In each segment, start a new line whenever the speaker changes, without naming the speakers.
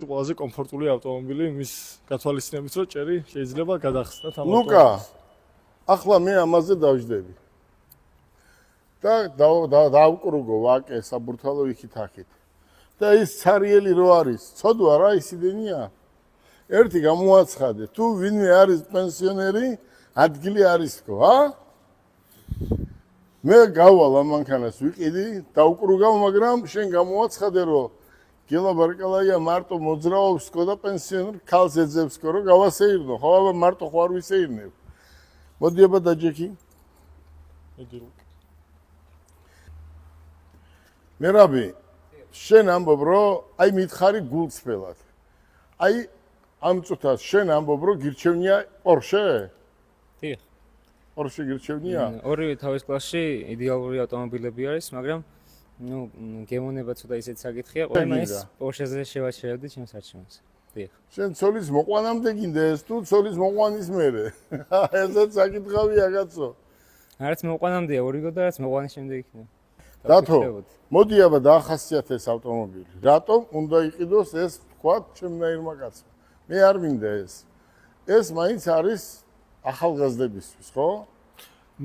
ყველაზე კომფორტული ავტომობილი მის გათვალისწინებით რომ ჭერი შეიძლება გადახსნათ ამ
ლუკა, ახლა მე ამაზე დავждები. და დავკრუგო ვაკე საბურთალო იქით აქეთ. და ის ცარიელი რო არის, ცოდვა რა ისიდენია. ერთი გამოაცხადე, თუ ვინმე არის პენსიონერი, ადგილი არის თქო, ა? მე გავალ ამ მანქანას ვიყიდი, დავკრუგავ, მაგრამ შენ გამოაცხადე რომ გელა ბარკალაია მარტო მოძრაობს თქო და პენსიონერ ქალს ეძებს თქო რომ გავასეირნო, ხო აბა მარტო ხო არ ვისეირნებ. მოდი აბა დაჯექი. მერაბი, შენ ამბობ რომ აი მითხარი გულწრფელად. აი ამ წუთას შენ ამბობ რომ გირჩევნია Porsche?
დიახ.
Porsche გირჩევნია?
ორივე თავის კლასში იდეალური ავტომობილები არის, მაგრამ ნუ გემონება ცოტა ისეთ საკითხია, ყველა მაინც Porsche-ზე შევაჩერებდი ჩემს არჩევანს. დიახ.
შენ ცოლის მოყვანამდე გინდა ეს თუ ცოლის მოყვანის მერე? ესეც საკითხავია კაცო.
არც მოყვანამდეა ორი გოდა, არც მოყვანის შემდეგ იქნება.
დათო, მოდი აბა დაახასიათეს ავტომობილი. რატომ უნდა იყიდოს ეს თქვათ ჩემნაირმა კაცმა? მე არ მინდა ეს. ეს მაინც არის ახალგაზრდებისთვის, ხო?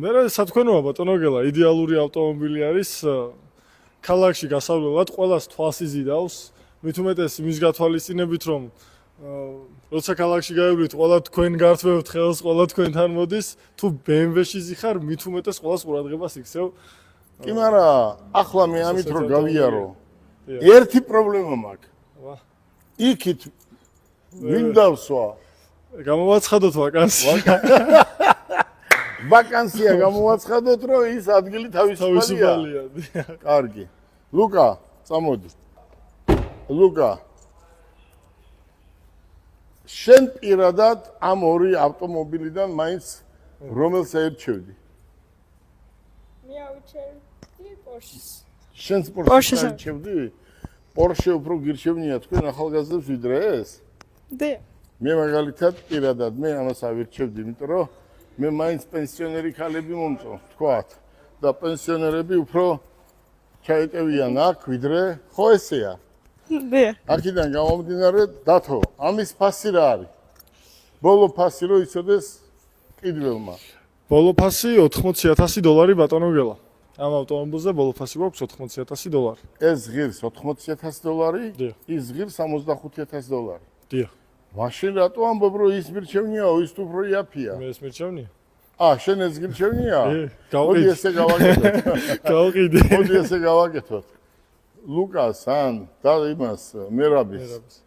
მე სათქვენოა ბატონო გელა, იდეალური ავტომობილი არის ქალაქში გასავლელად ყველას თვალს იზიდავს, მით უმეტეს იმის გათვალისწინებით რომ როცა ქალაქში გაივლით, ყველა თქვენ გართმევთ ხელს, ყველა თქვენთან მოდის, თუ BMW-ში ზიხარ, მით უმეტეს ყველას ყურადღებას იქცევ.
კი, მაგრამ ახლა მე ამით რომ გავიარო. ერთი პრობლემა მაქვს. იქით ვინ დავსვა?
გამოვაცხადოთ ვაკანსია.
ვაკანსია გამოვაცხადოთ, რომ ის ადგილი თავისუფალია. კარგი. ლუკა, წამოდი. ლუკა. შენ პირადად ამ ორი ავტომობილიდან მაინც რომელს ერჩევდი?
მე ავირჩევდი Porsche-ს.
შენს Porsche-ს ერჩევდი? Porsche უფრო გირჩევნია თქვენ ახალგაზრდებს ვიდრე ეს?
დიახ.
მე მაგალითად პირადად მე ამას ავირჩევდი, იმიტომ რომ მე მაინც პენსიონერი ქალები მომწონს, თქვათ. და პენსიონერები უფრო ჩაეტევიან აქ ვიდრე ხო ესეა?
დიახ.
აქედან გამომდინარე, დათო, ამის ფასი რა არის? ბოლო ფასი რო იცოდეს კიდველმა.
ბოლო ფასი $80,000 ბატონო გელა. ამ ავტომობილზე ბოლო ფასი გვაქვს $80,000.
ეს ღირს $80,000,
დიახ.
ის ღირს $65,000.
დიახ.
მაშინ რატო ამბობ რომ ის მირჩევნიაო, ის თუ უფრო იაფია?
მე ეს მირჩევნია?
შენ ეს გირჩევნია?
მოდი
ესე გავაკეთოთ.
გავყიდე.
მოდი ესე გავაკეთოთ. ლუკას ან და იმას მერაბის